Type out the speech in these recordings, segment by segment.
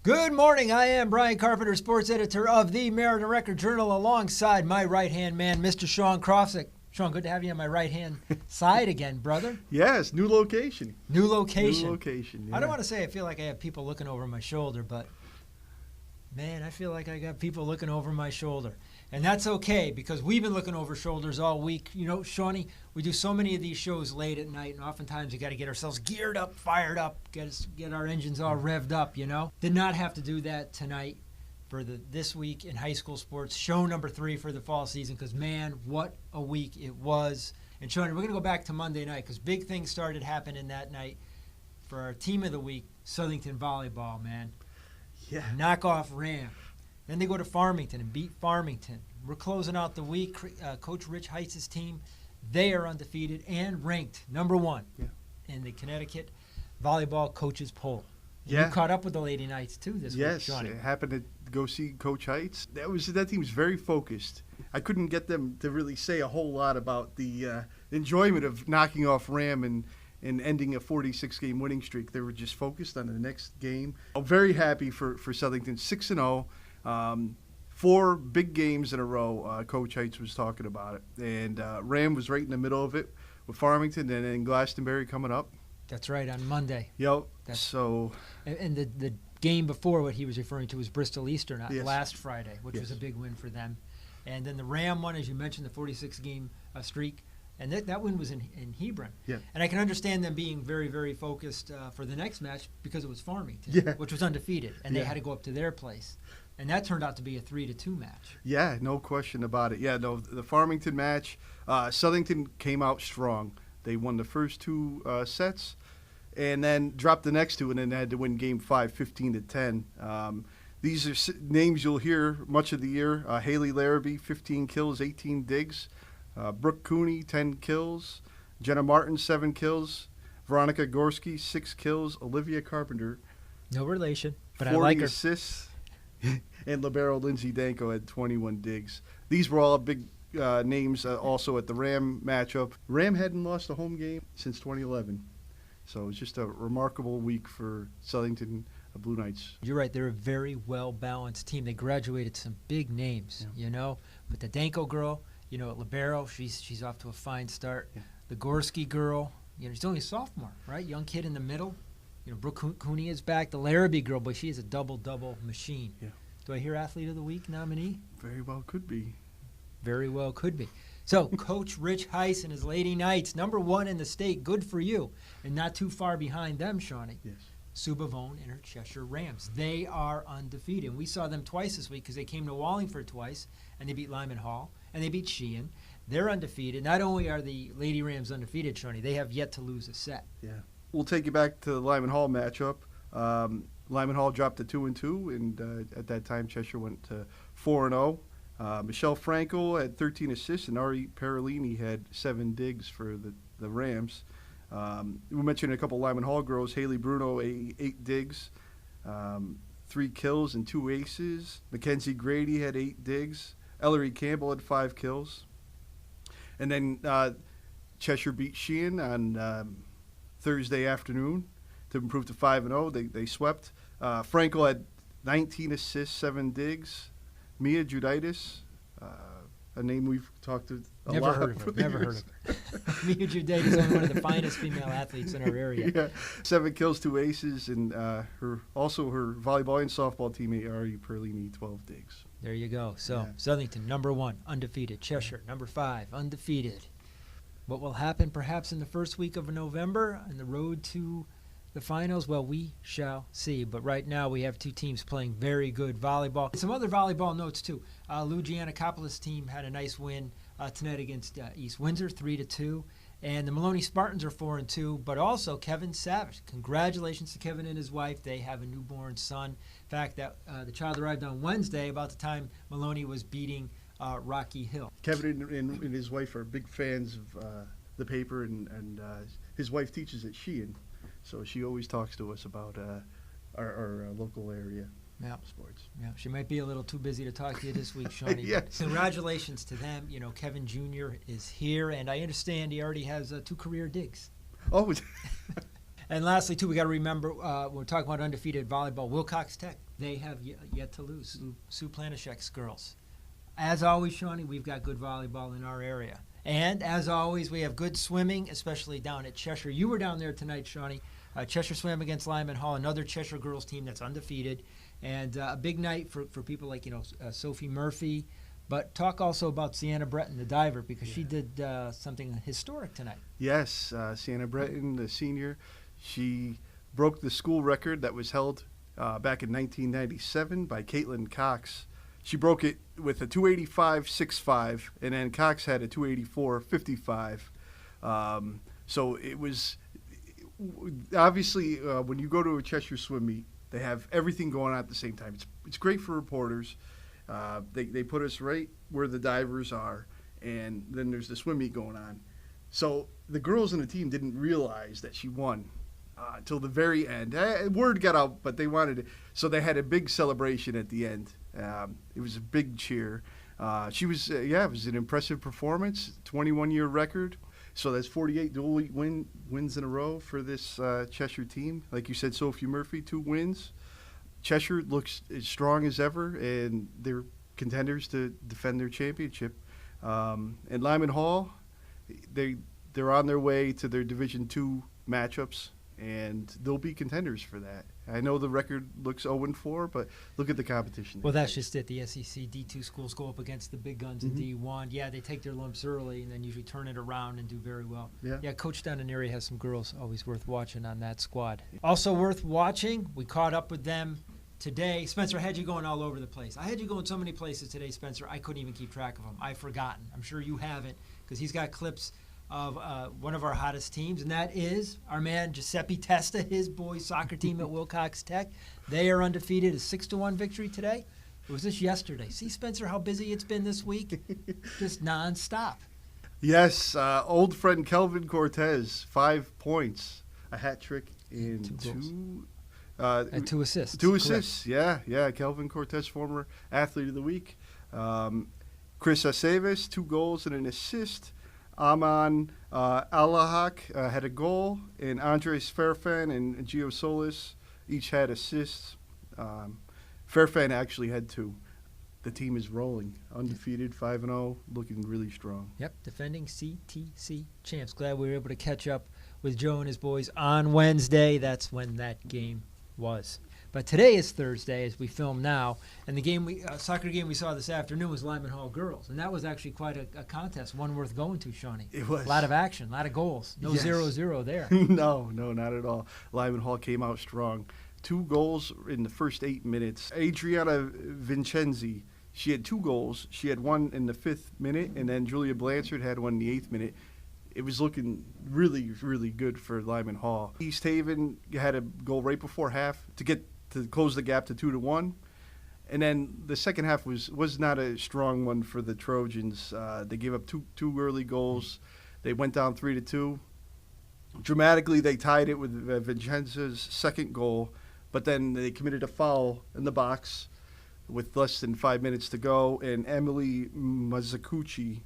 Good morning. I am Bryant Carpenter, sports editor of the Meriden Record Journal, alongside my right-hand man, Mr. Sean Krofsick. Sean, good to have you on my right-hand side again, brother. Yes, new location. New location. New location, yeah. I don't want to say I feel like I have people looking over my shoulder, but, man, I feel like I got people looking over my shoulder. And that's okay, because we've been looking over shoulders all week. You know, Shawnee, we do so many of these shows late at night, and oftentimes we got to get ourselves geared up, fired up, get our engines all revved up, you know. Did not have to do that tonight for This Week in High School Sports, show number 3 for the fall season, because, man, what a week it was. And, Shawnee, we're going to go back to Monday night, because big things started happening that night for our team of the week, Southington Volleyball, man. Yeah. Knock off Ram. Then they go to Farmington and beat Farmington. We're closing out the week. Coach Rich Heitz's team, they are undefeated and ranked number 1 in the Connecticut Volleyball Coaches Poll. Yeah. You caught up with the Lady Knights, too, this week, Johnny. Yes, I happened to go see Coach Heitz. That team was very focused. I couldn't get them to really say a whole lot about the enjoyment of knocking off Ram and ending a 46-game winning streak. They were just focused on the next game. I'm very happy for Southington, 6-0. 4 big games in a row. Coach Heitz was talking about it. And Ram was right in the middle of it with Farmington and then Glastonbury coming up. That's right, on Monday. Yep. And the game before, what he was referring to was Bristol Eastern last Friday, which was a big win for them. And then the Ram one, as you mentioned, the 46-game streak. And that win was in Hebron. Yeah. And I can understand them being very, very focused for the next match because it was Farmington, which was undefeated, and they had to go up to their place. And that turned out to be a 3-2 match. Yeah, no question about it. Yeah, no, the Farmington match, Southington came out strong. They won the first 2 sets and then dropped the next 2 and then had to win Game 5, 15-10. These are names you'll hear much of the year. Haley Larrabee, 15 kills, 18 digs. Brooke Cooney, 10 kills. Jenna Martin, 7 kills. Veronica Gorski, 6 kills. Olivia Carpenter, no relation, but I like her. 40 assists. And libero Lindsay Danko had 21 digs. These were all big names also at the Ram matchup. Ram hadn't lost a home game since 2011. So it was just a remarkable week for Southington Blue Knights. You're right. They're a very well-balanced team. They graduated some big names, you know. But the Danko girl, you know, at libero, she's off to a fine start. Yeah. The Gorski girl, you know, she's only a sophomore, right? Young kid in the middle. You know, Brooke Cooney is back. The Larrabee girl, but she is a double-double machine. Yeah. Do I hear Athlete of the Week nominee? Very well could be. Very well could be. So, Coach Rich Heiss and his Lady Knights, number 1 in the state. Good for you. And not too far behind them, Shawnee. Yes. Sue Bavone and her Cheshire Rams. They are undefeated. We saw them twice this week because they came to Wallingford twice, and they beat Lyman Hall, and they beat Sheehan. They're undefeated. Not only are the Lady Rams undefeated, Shawnee, they have yet to lose a set. Yeah. We'll take you back to the Lyman Hall matchup. Lyman Hall dropped to 2-2, and at that time Cheshire went to 4-0. Michelle Frankel had 13 assists, and Ari Parolini had 7 digs for the Rams. We mentioned a couple Lyman Hall girls. Haley Bruno, 8 digs, 3 kills and 2 aces. Mackenzie Grady had 8 digs. Ellery Campbell had 5 kills. And then Cheshire beat Sheehan on Thursday afternoon to improve to 5-0. They swept. Frankel had 19 assists, 7 digs. Mia Juditis, a name we've talked to a Never lot. Heard of her. Never heard of her. Mia Juditis is one of the finest female athletes in our area. Yeah, 7 kills, 2 aces, and her volleyball and softball teammate Ari Perlini, 12 digs. There you go. So Southington, number 1, undefeated. Cheshire, number 5, undefeated. What will happen perhaps in the first week of November on the road to the finals? Well, we shall see. But right now we have 2 teams playing very good volleyball. Some other volleyball notes, too. Lou Giannakopoulos' team had a nice win tonight against East Windsor, 3-2. And the Maloney Spartans are 4-2. But also Kevin Savage. Congratulations to Kevin and his wife. They have a newborn son. In fact, the child arrived on Wednesday about the time Maloney was beating Rocky Hill. Kevin and his wife are big fans of the paper, and his wife teaches at Sheehan. So she always talks to us about our local area sports. Yeah, she might be a little too busy to talk to you this week, Shawnee. Yes. Congratulations to them. You know, Kevin Jr. is here, and I understand he already has 2 career digs. Oh. And lastly, too, we got to remember, we're talking about undefeated volleyball. Wilcox Tech, they have yet to lose. Sue Planishek's girls. As always, Shawnee, we've got good volleyball in our area. And as always, we have good swimming, especially down at Cheshire. You were down there tonight, Shawnee. Cheshire swam against Lyman Hall, another Cheshire girls team that's undefeated. And a big night for people like, Sophie Murphy. But talk also about Sienna Breton, the diver, because she did something historic tonight. Yes, Sienna Breton, the senior, she broke the school record that was held back in 1997 by Caitlin Cox. She broke it with a 285.65, and then Cox had a 284.55. So it was obviously when you go to a Cheshire swim meet, they have everything going on at the same time. It's great for reporters. They put us right where the divers are, and then there's the swim meet going on. So the girls in the team didn't realize that she won until the very end. Word got out, but they wanted it. So they had a big celebration at the end. It was a big cheer. It was an impressive performance, 21-year record. So that's 48 dual wins in a row for this Cheshire team. Like you said, Sophie Murphy, 2 wins. Cheshire looks as strong as ever, and they're contenders to defend their championship. And Lyman Hall, they're on their way to their Division II matchups, and they'll be contenders for that. I know the record looks 0-4, but look at the competition. Well, that's just it. The SEC D2 schools go up against the big guns in D1. Yeah, they take their lumps early and then usually turn it around and do very well. Yeah, Coach down in area has some girls always worth watching on that squad. Also worth watching, we caught up with them today. Spencer, I had you going all over the place. I had you going so many places today, Spencer, I couldn't even keep track of them. I've forgotten. I'm sure you haven't, because he's got clips of one of our hottest teams, and that is our man Giuseppe Testa, his boys' soccer team at Wilcox Tech. They are undefeated, a 6-1 victory today. Or was this yesterday? See, Spencer, how busy it's been this week? Just nonstop. Yes, old friend Kelvin Cortez, 5 points, a hat trick, and and 2 assists. 2 assists, yeah. Kelvin Cortez, former athlete of the week. Chris Aceves, 2 goals and an assist. Aman Alahak had a goal, and Andres Fairfan and Gio Solis each had assists. Fairfan actually had 2. The team is rolling, undefeated, 5-0, looking really strong. Yep, defending CTC champs. Glad we were able to catch up with Joe and his boys on Wednesday. That's when that game was. But today is Thursday as we film now, and the soccer game we saw this afternoon was Lyman Hall girls, and that was actually quite a contest, one worth going to, Shawnee. It was. A lot of action, a lot of goals. No 0-0 there. No, not at all. Lyman Hall came out strong. 2 goals in the first 8 minutes. Adriana Vincenzi, she had 2 goals. She had one in the 5th minute, and then Julia Blanchard had one in the 8th minute. It was looking really, really good for Lyman Hall. East Haven had a goal right before half to close the gap to 2-1, and then the second half was not a strong one for the Trojans. They gave up two early goals. They went down 3-2. Dramatically, they tied it with Vincenza's second goal, but then they committed a foul in the box with less than 5 minutes to go, and Emily Mazzucci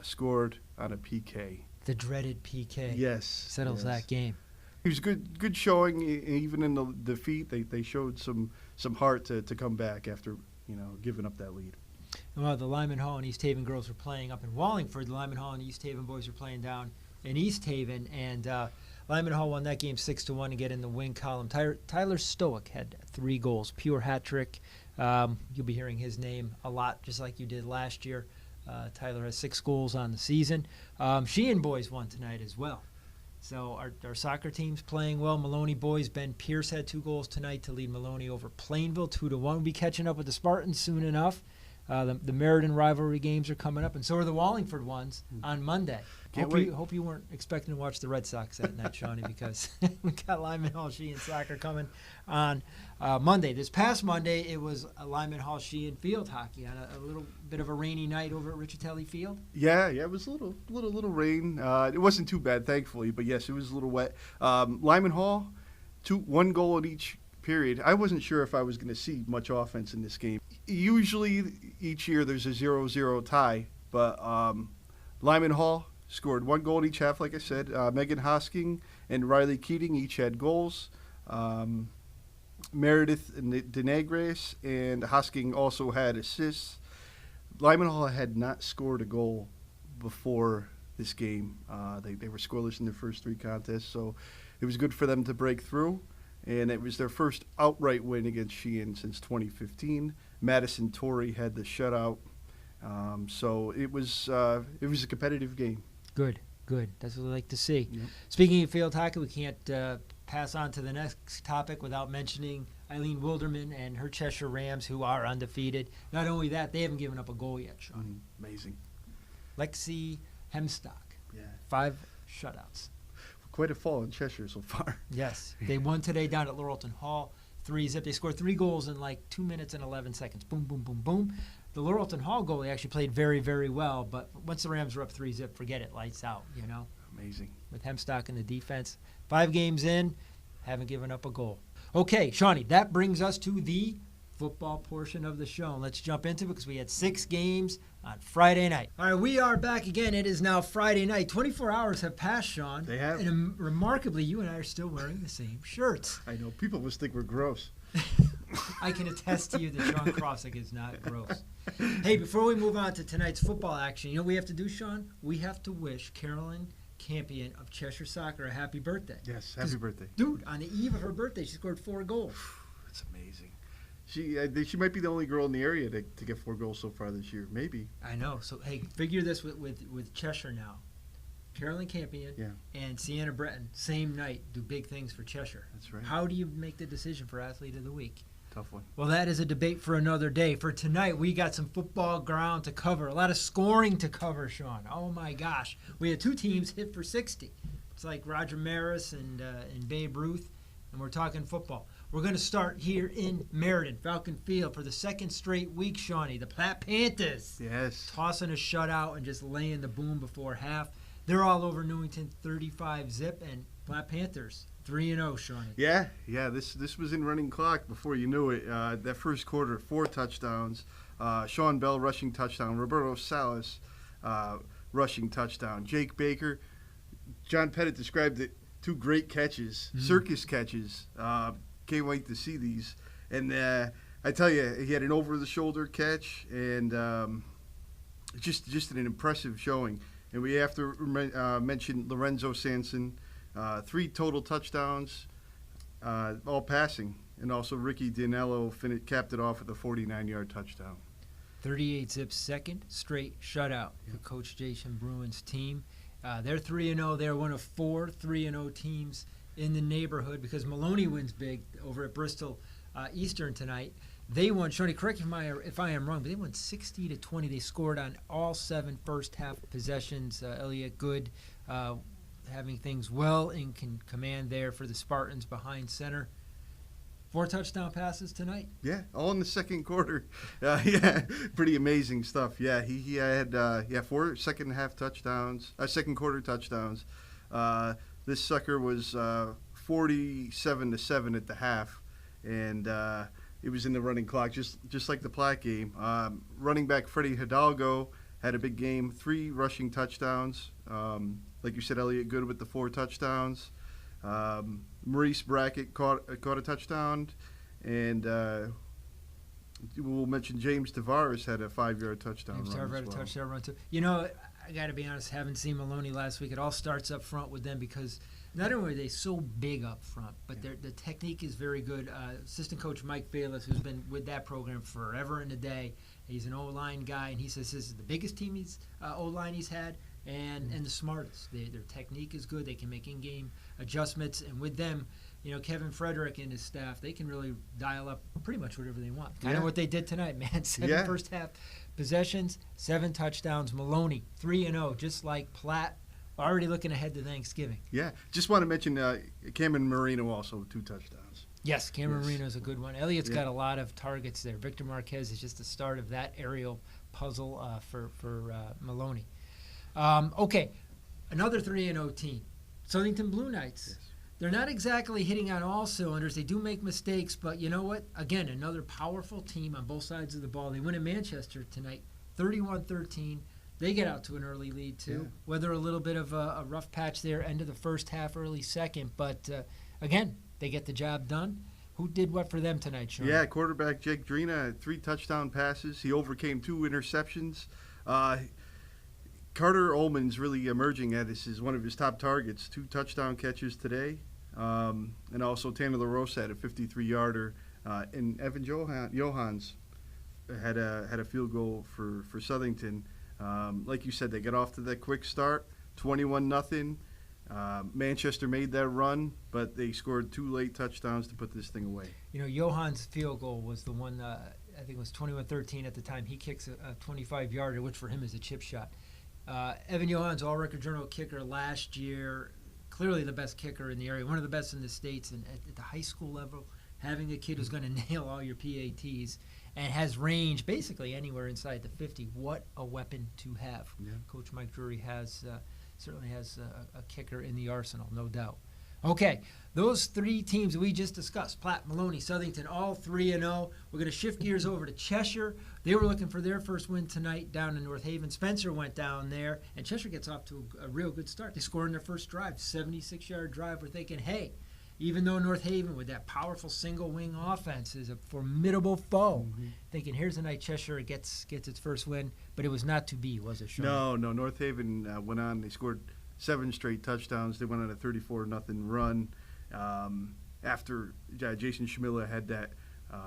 scored on a PK. The dreaded PK. Yes. Settles that game. It was good showing, even in the defeat. They showed some heart to come back after giving up that lead. Well, the Lyman Hall and East Haven girls were playing up in Wallingford. The Lyman Hall and East Haven boys were playing down in East Haven, and Lyman Hall won that game 6-1 to get in the win column. Tyler Stoic had 3 goals, pure hat trick. You'll be hearing his name a lot, just like you did last year. Tyler has 6 goals on the season. Sheehan boys won tonight as well. So our soccer team's playing well. Maloney boys, Ben Pierce had 2 goals tonight to lead Maloney over Plainville 2-1. We'll be catching up with the Spartans soon enough. The Meriden rivalry games are coming up, and so are the Wallingford ones on Monday. Hope you weren't expecting to watch the Red Sox that night, Shawnee, because we got Lyman Hall Sheehan soccer coming on Monday. This past Monday, it was a Lyman Hall Sheehan field hockey on a little bit of a rainy night over at Richatelli Field. Yeah, it was a little rain. It wasn't too bad, thankfully, but yes, it was a little wet. Lyman Hall, 1 goal in each period. I wasn't sure if I was going to see much offense in this game. Usually, each year there's a 0-0 tie, but Lyman Hall scored 1 goal in each half, like I said. Megan Hosking and Riley Keating each had goals. Meredith Denegres and Hosking also had assists. Lyman Hall had not scored a goal before this game. They were scoreless in their first 3 contests, so it was good for them to break through. And it was their first outright win against Sheehan since 2015. Madison Torrey had the shutout. So it was a competitive game. Good. That's what I like to see. Yep. Speaking of field hockey, we can't pass on to the next topic without mentioning Eileen Wilderman and her Cheshire Rams, who are undefeated. Not only that, they haven't given up a goal yet, Sean. Amazing. Lexi Hemstock, Yeah. 5 shutouts. Quite a fall in Cheshire so far. Yes. They won today down at Laurelton Hall, 3-0. They scored 3 goals in like 2 minutes and 11 seconds. Boom, boom, boom, boom. The Laurelton Hall goal, they actually played very, very well, but once the Rams were up 3-0, forget it, lights out, you know. Amazing. With Hemstock in the defense. 5 games in, haven't given up a goal. Okay, Shawnee, that brings us to the football portion of the show. And let's jump into it because we had 6 games on Friday night. All right, we are back again. It is now Friday night. 24 hours have passed, Sean. They have. And remarkably, you and I are still wearing the same shirts. I know. People must think we're gross. I can attest to you that Sean Crossick is not gross. Hey, before we move on to tonight's football action, you know what we have to do, Sean? We have to wish Carolyn Campion of Cheshire Soccer a happy birthday. Yes, happy birthday. Dude, on the eve of her birthday, she scored 4 goals. That's amazing. She might be the only girl in the area to get 4 goals so far this year. Maybe. I know. So, hey, figure this with Cheshire now. Carolyn Campion and Sienna Breton, same night, do big things for Cheshire. That's right. How do you make the decision for Athlete of the Week? Tough one. Well, that is a debate for another day. For tonight, we got some football ground to cover, a lot of scoring to cover, Sean. Oh, my gosh. We had 2 teams hit for 60. It's like Roger Maris and Babe Ruth, and we're talking football. We're going to start here in Meriden, Falcon Field, for the 2nd straight week, Shawnee. The Platte Panthers. Yes. Tossing a shutout and just laying the boom before half. They're all over Newington 35-0, and Platte Panthers 3-0, Shawnee. Yeah. This was in running clock before you knew it. That first quarter, 4 touchdowns. Sean Bell rushing touchdown. Roberto Salas rushing touchdown. Jake Baker. John Pettit described it. 2 great catches, circus catches. Can't wait to see these. And I tell you, he had an over-the-shoulder catch, and just an impressive showing. And we have to mention Lorenzo Sanson, 3 total touchdowns, all passing. And also Ricky Dinello capped it off with a 49-yard touchdown. 38-0, 2nd straight shutout for Coach Jason Bruin's team. They're 3-0. They're one of 4 3-0 teams in the neighborhood because Maloney wins big over at Bristol Eastern tonight. They won, Shoney, correct me if I am wrong, but they won 60-20. They scored on all 7 first-half possessions. Elliot Good having things well in command there for the Spartans behind center. 4 touchdown passes tonight. Yeah, all in the second quarter. Pretty amazing stuff. Yeah, he had 4 second quarter touchdowns. This sucker was 47-7 at the half, and it was in the running clock, just like the Platte game. Running back Freddie Hidalgo had a big game, 3 rushing touchdowns. Like you said, Elliot Good with the 4 touchdowns. Maurice Brackett caught a touchdown, and we'll mention James Tavares had a 5-yard touchdown James run Tavares had a touchdown run too. You know, I got to be honest, haven't seen Maloney last week. It all starts up front with them because not only are they so big up front, but the technique is very good. Assistant coach Mike Bayless, who's been with that program forever and a day, he's an O-line guy, and he says this is the biggest team O-line he's had and the smartest. Their technique is good. They can make in-game adjustments, and with them, you know, Kevin Frederick and his staff, they can really dial up pretty much whatever they want. Kind of what they did tonight, man. 7 first-half possessions, 7 touchdowns. Maloney, 3-0, just like Platte. Already looking ahead to Thanksgiving. Yeah, just want to mention Cameron Marino also with 2 touchdowns. Yes, Cameron Marino's a good one. Elliot's got a lot of targets there. Victor Marquez is just the start of that aerial puzzle for Maloney. Okay, another 3-0 team, Southington Blue Knights. Yes. They're not exactly hitting on all cylinders. They do make mistakes, but you know what? Again, another powerful team on both sides of the ball. They win in Manchester tonight, 31-13. They get out to an early lead, too. Yeah. Whether a little bit of a rough patch there, end of the first half, early second. But, again, they get the job done. Who did what for them tonight, Sean? Yeah, quarterback Jake Drina had 3 touchdown passes. He overcame 2 interceptions. Carter Ullman's really emerging as one of his top targets. 2 touchdown catches today. And also Tanner LaRosa had a 53-yarder. And Evan Johans had a field goal for Southington. Like you said, they got off to that quick start, 21-0. Manchester made that run, but they scored 2 late touchdowns to put this thing away. You know, Johan's field goal was the one, I think it was 21-13 at the time. He kicks a 25-yarder, which for him is a chip shot. Evan Johan's all-record journal kicker last year, clearly the best kicker in the area, one of the best in the States, and at the high school level, having a kid who's going to nail all your PATs and has range basically anywhere inside the 50. What a weapon to have. Yeah. Coach Mike Drury certainly has a kicker in the arsenal, no doubt. Okay, those 3 teams we just discussed, Platte, Maloney, Southington, all 3-0. We're going to shift gears over to Cheshire. They were looking for their first win tonight down in North Haven. Spencer went down there, and Cheshire gets off to a real good start. They scored in their first drive, 76-yard drive. We're thinking, hey, even though North Haven with that powerful single-wing offense is a formidable foe, thinking here's a night Cheshire gets its first win, but it was not to be, was it, Sean? No. North Haven went on. They scored 7 straight touchdowns. They went on a 34-0 run after Jason Schmilla had that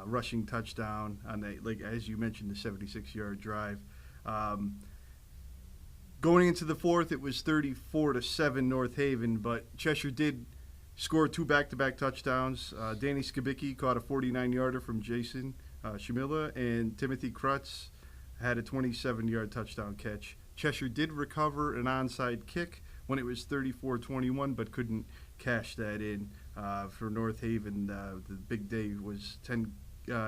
rushing touchdown on that, like as you mentioned, the 76-yard drive. Going into the fourth, it was 34-7 North Haven, but Cheshire did score 2 back-to-back touchdowns. Danny Skibicki caught a 49-yarder from Jason Schmilla, and Timothy Krutz had a 27-yard touchdown catch. Cheshire did recover an onside kick when it was 34-21, but couldn't cash that in. For North Haven, the big day was 10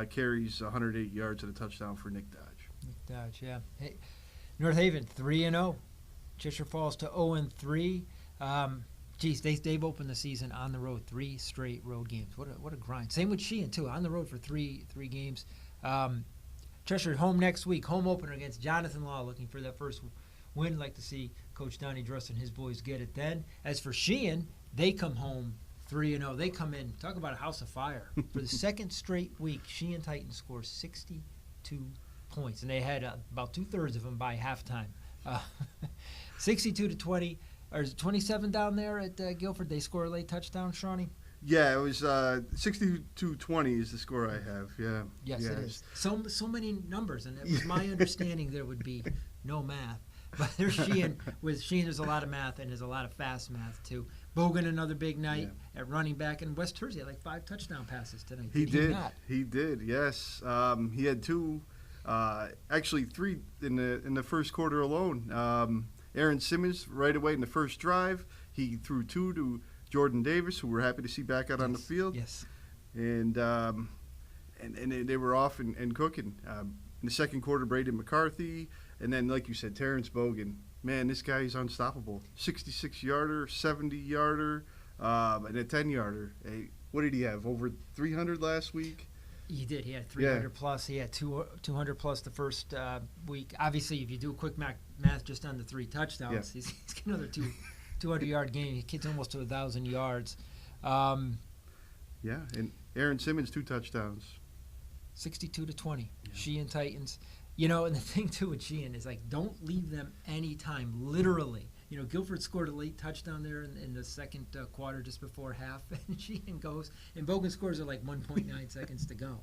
carries, 108 yards, and a touchdown for Nick Dodge. Nick Dodge, yeah. Hey, North Haven, 3-0. Cheshire falls to 0-3. They've opened the season on the road, 3 straight road games. What a grind. Same with Sheehan, too, on the road for three games. Cheshire home next week, home opener against Jonathan Law, looking for that first win. Like to see Coach Donnie Druss and his boys get it then. As for Sheehan, they come home 3-0. They come in, talk about a house of fire. For the second straight week, Sheehan Titans score 62 points, and they had about 2/3 of them by halftime. 62-20. Or is it 27 down there at Guilford? They score a late touchdown, Shawnee? Yeah, it was 62-20 is the score I have. Yeah. Yes, yeah. it is. So many numbers, and it was my understanding there would be no math. But there's Sheehan. With Sheehan, there's a lot of math, and there's a lot of fast math, too. Bogan, another big night at running back. And West Jersey had like 5 touchdown passes tonight. He did. Not? He did, yes. He had 2, actually 3 in the first quarter alone. Aaron Simmons, right away in the first drive, he threw 2 to Jordan Davis, who we're happy to see back out on the field. Yes. And they were off and cooking. In the second quarter, Braden McCarthy, and then, like you said, Terrence Bogan. Man, this guy is unstoppable. 66-yarder, 70-yarder, and a 10-yarder. Hey, what did he have, over 300 last week? He did. He had 300 plus. He had 200 plus the first week. Obviously, if you do quick math just on the 3 touchdowns, he's got another 200-yard game. He gets almost to 1,000 yards. And Aaron Simmons 2 touchdowns. 62-20. Yeah. Sheehan Titans. You know, and the thing too with Sheehan is like, don't leave them any time. Literally. You know, Guilford scored a late touchdown there in the second quarter just before half, and Sheehan goes, and Bogan scores at like 1.9 seconds to go.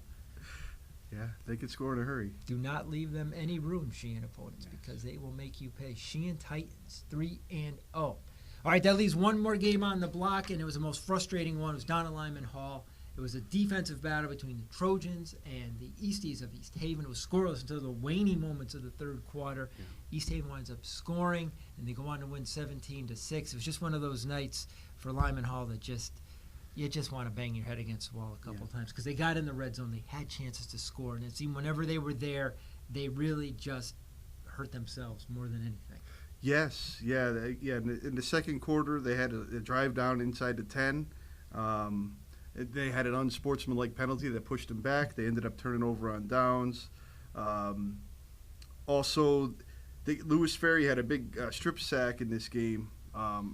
Yeah, they could score in a hurry. Do not leave them any room, Sheehan opponents, because they will make you pay. Sheehan Titans, 3-0. All right, that leaves one more game on the block, and it was the most frustrating one. It was down at Lyman Hall. It was a defensive battle between the Trojans and the Easties of East Haven. It was scoreless until the waning moments of the third quarter. Yeah. East Haven winds up scoring, and they go on to win 17-6. It was just one of those nights for Lyman Hall that you just want to bang your head against the wall a couple times, because they got in the red zone. They had chances to score, and it seemed whenever they were there, they really just hurt themselves more than anything. Yes, In the second quarter, they had a drive down inside the 10. They had an unsportsmanlike penalty that pushed them back. They ended up turning over on downs. Also, Lewis Ferry had a big strip sack in this game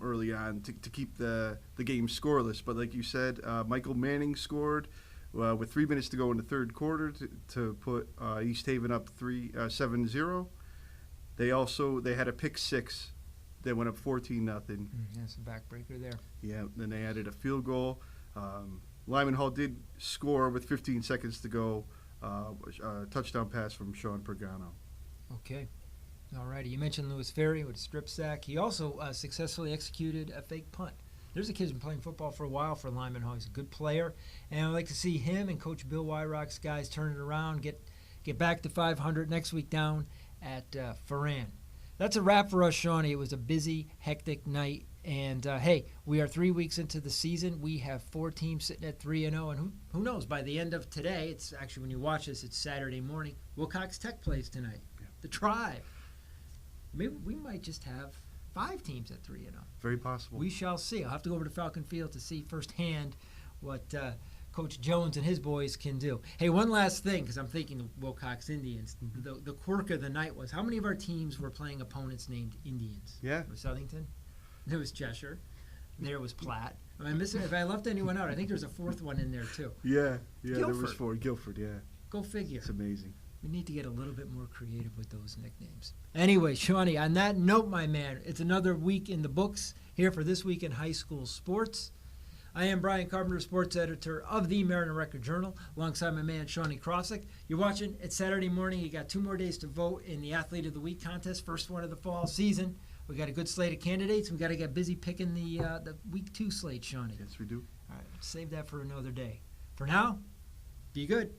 early on to keep the game scoreless. But like you said, Michael Manning scored with 3 minutes to go in the third quarter to put East Haven up 7-0. They had a pick six. They went up 14-0. That's a backbreaker there. Yeah, then they added a field goal. Lyman Hall did score with 15 seconds to go. A touchdown pass from Sean Pagano. Okay. All righty. You mentioned Lewis Ferry with a strip sack. He also successfully executed a fake punt. There's a kid who's been playing football for a while for Lyman Hall. He's a good player. And I'd like to see him and Coach Bill Wyrock's guys turn it around, get back to 500 next week down at Ferran. That's a wrap for us, Shawnee. It was a busy, hectic night. And, hey, we are 3 weeks into the season. We have 4 teams sitting at 3-0. And who knows, by the end of today, it's actually when you watch this, it's Saturday morning. Wilcox Tech plays tonight. Yeah. The Tribe. Maybe we might just have 5 teams at 3-0. Very possible. We shall see. I'll have to go over to Falcon Field to see firsthand what Coach Jones and his boys can do. Hey, one last thing, because I'm thinking of Wilcox Indians. Mm-hmm. The quirk of the night was how many of our teams were playing opponents named Indians? Yeah. It was Southington. There was Cheshire. There was Platt. If I left anyone out, I think there's a 4th one in there, too. Yeah, Guilford. There was 4. Guilford, yeah. Go figure. It's amazing. We need to get a little bit more creative with those nicknames. Anyway, Shawnee, on that note, my man, it's another week in the books here for This Week in High School Sports. I am Bryant Carpenter, sports editor of the Mariner Record-Journal, alongside my man, Shawnee Krosick. You're watching. It's Saturday morning. You got 2 more days to vote in the Athlete of the Week contest, first one of the fall season. We got a good slate of candidates. We got to get busy picking the Week 2 slate, Shawnee. Yes, we do. All right, save that for another day. For now, be good.